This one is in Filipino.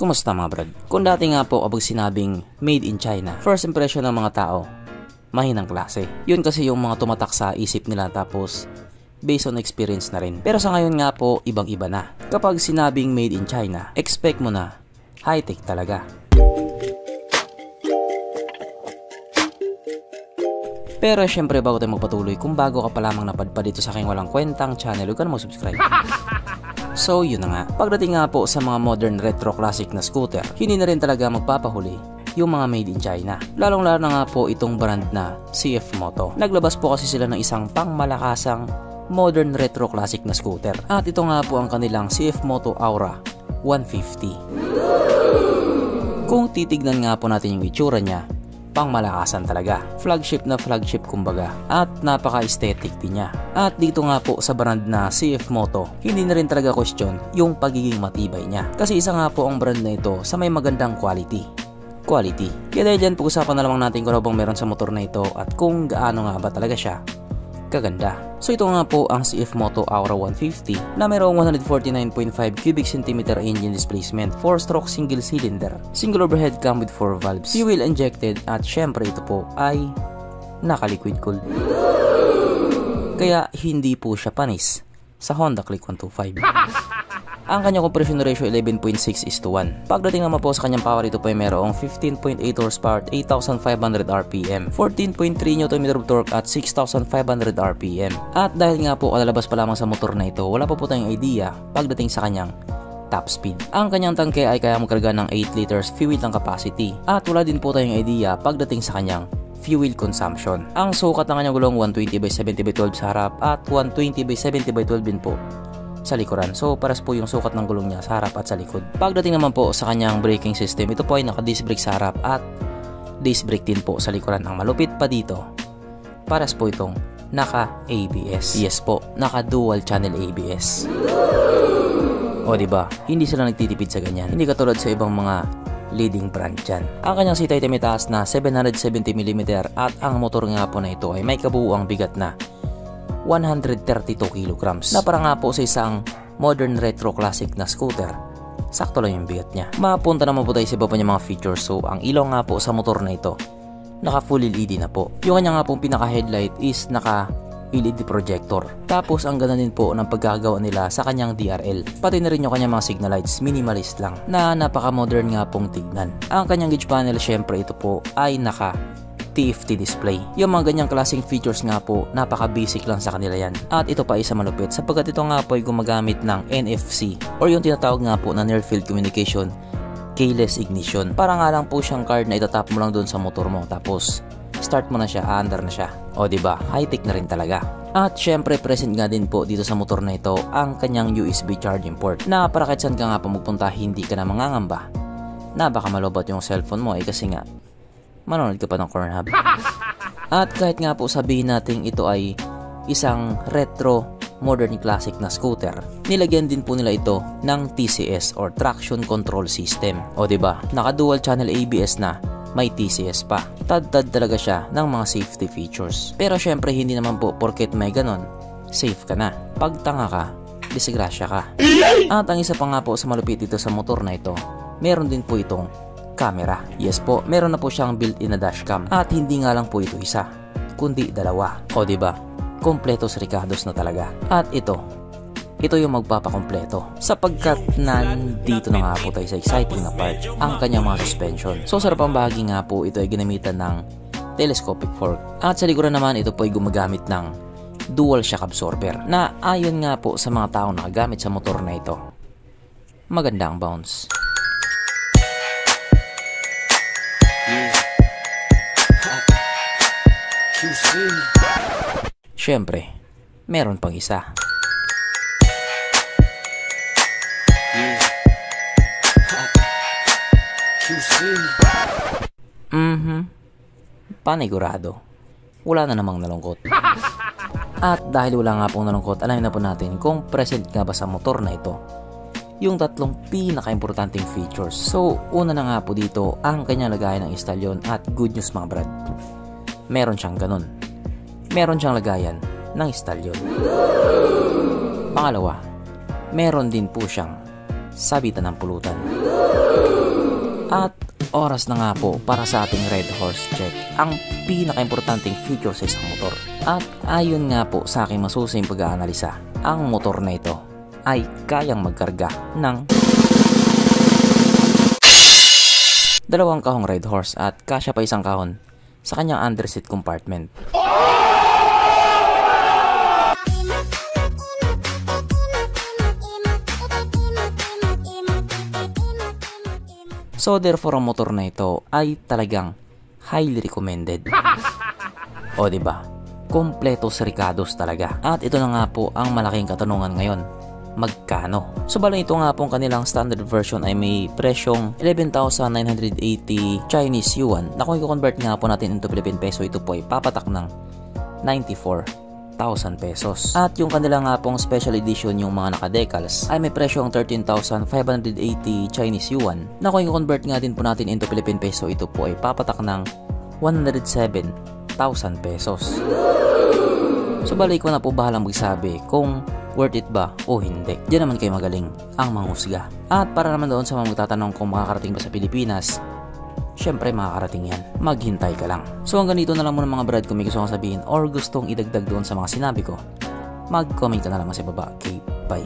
Kumusta mga brad? Kung dati nga po kapag sinabing made in China, first impression ng mga tao, mahinang klase. Yun kasi yung mga tumatak sa isip nila tapos based on experience na rin. Pero sa ngayon nga po, ibang-iba na. Kapag sinabing made in China, expect mo na high-tech talaga. Pero syempre bago tayo magpatuloy, kung bago ka pa lamang napadpad dito sa aking walang kwentang channel, huwag ka na mag-subscribe. So yun na nga, pagdating nga po sa mga modern retro classic na scooter, hindi na rin talaga magpapahuli yung mga made in China. Lalong-lalo na nga po itong brand na CF Moto. Naglabas po kasi sila ng isang pangmalakasang modern retro classic na scooter. At ito nga po ang kanilang CF Moto Aura 150. Kung titignan nga po natin yung itsura niya, pangmalakasan talaga. Flagship na flagship kumbaga. At napaka-aesthetic din niya. At dito nga po sa brand na CF Moto, hindi na rin talaga question yung pagiging matibay niya. Kasi isa nga po ang brand na ito sa may magandang quality. Kaya dahil dyan, pag-usapan na lamang natin kung ano bang meron sa motor na ito at kung gaano nga ba talaga siya kaganda. So ito nga po ang CF Moto Aura 150 na mayroong 149.5 cubic centimeter engine displacement, 4-stroke single cylinder, single overhead cam with 4 valves, fuel injected at syempre ito po ay naka-liquid cooled. Kaya hindi po siya panis sa Honda Click 125. Ang kanyang compression ratio 11.6:1. Pagdating naman po sa kanyang power, ito po ay mayroong 15.8 horsepower at 8,500 RPM, 14.3 Nm of torque at 6,500 RPM. At dahil nga po kalalabas pa lamang sa motor na ito, wala pa po tayong idea pagdating sa kanyang top speed. Ang kanyang tangke ay kaya magkarga ng 8 liters fuel tank capacity at wala din po tayong idea pagdating sa kanyang fuel consumption. Ang sukat ng kanyang gulong 120/70/12 sa harap at 120/70/12 din po sa likuran. So paras po yung sukat ng gulong niya sa harap at sa likod. Pagdating naman po sa kanyang braking system, ito po ay naka-disc brake sa harap at disc brake din po sa likuran. Ang malupit pa dito, paras po itong naka-ABS. Yes po, naka-dual channel ABS. O diba, hindi sila nagtitipid sa ganyan. Hindi katulad sa ibang mga leading brand dyan. Ang kanyang seat height ay may taas na 770mm at ang motor nga po na ito ay may kabuuang bigat na 132 kilograms. Na para nga po sa isang modern retro classic na scooter, sakto lang yung bigat niya. Mapunta naman po tayo sa iba pa niya mga features. So ang ilaw nga po sa motor na ito, naka full LED na po. Yung kanya nga pong pinaka headlight is naka LED projector. Tapos ang ganda din po ng pagkagawa nila sa kanyang DRL. Pati na rin yung kanyang mga signal lights, minimalist lang, na napaka modern nga pong tignan. Ang kanyang gauge panel, syempre ito po ay naka TFT display. Yung mga ganyang klaseng features nga po, napaka basic lang sa kanila yan. At ito pa isa malupit sapagkat ito nga po ay gumagamit ng NFC or yung tinatawag nga po na near field communication keyless ignition. Para nga lang po siyang card na itatap mo lang doon sa motor mo tapos start mo na siya, aandar na siya. O diba, high-tech na rin talaga. At syempre present nga din po dito sa motor na ito ang kanyang USB charging port na para kahit saan ka nga pa magpunta, hindi ka na mangangamba na baka malobot yung cellphone mo kasi nga manonood ka pa ng Pornhub. At kahit nga po sabihin natin ito ay isang retro modern classic na scooter, nilagyan din po nila ito ng TCS or traction control system. O diba, naka dual channel ABS na, may TCS pa. Tad-tad talaga siya ng mga safety features. Pero syempre hindi naman po porket may ganon, safe ka na. Pag tanga ka, disgrasya ka. At ang isa pa nga po sa malupit dito sa motor na ito, meron din po itong camera. Yes po, meron na po siyang built-in na dashcam. At hindi nga lang po ito isa, kundi dalawa. O diba, kompletos ricados na talaga. At ito yung magpapakompleto sapagkat nandito na nga po tayo sa exciting na part, ang kanyang mga suspension. So sarap ang bahagi nga po, ito ay ginamitan ng telescopic fork. At sa likuran naman, ito po ay gumagamit ng dual shock absorber na ayon nga po sa mga taong nakagamit sa motor na ito, maganda ang bounce. Syempre, meron pang isa. Panigurado, wala na namang nalungkot. At dahil wala nga pong nalungkot, alamin na po natin kung present nga ba sa motor na ito yung tatlong pinaka-importanting features. So, una na nga po dito ang kanyang lagayan ng istalyon at good news mga brad, meron siyang ganun. Meron siyang lagayan ng istalyon. Pangalawa, meron din po siyang sabitan ng pulutan. At oras na nga po para sa ating Red Horse check, ang pinaka-importanting feature sa isang motor. At ayon nga po sa aking masusing pag-aanalisa, ang motor na ito ay kayang magkarga ng 2 kahong Red Horse at kasya pa 1 kahon sa kanyang underseat compartment. So therefore ang motor na ito ay talagang highly recommended. O diba? Kompletos ricados talaga. At ito na nga po ang malaking katanungan ngayon. Magkano? So bali ito nga po ang kanilang standard version ay may presyong 11,980 Chinese yuan na kung i-convert nga po natin into Philippine peso, ito po ay papatak ng 94,000 pesos. At yung kanila nga pong special edition, yung mga naka-decals, ay may presyong 13,580 Chinese yuan na kung i-convert nga din po natin into Philippine peso, ito po ay papatak ng 107,000 pesos. So bali ko na po bahalang magsabi kung worth it ba o hindi. Diyan naman kayo magaling ang manghusga. At para naman doon sa mga magtatanong kung makakarating ba sa Pilipinas, syempre makakarating yan. Maghintay ka lang. So hanggang dito na lang muna mga brad. Kung may gusto kong sabihin or gustong idagdag doon sa mga sinabi ko, mag-comment ka na lang sa baba. Okay, bye.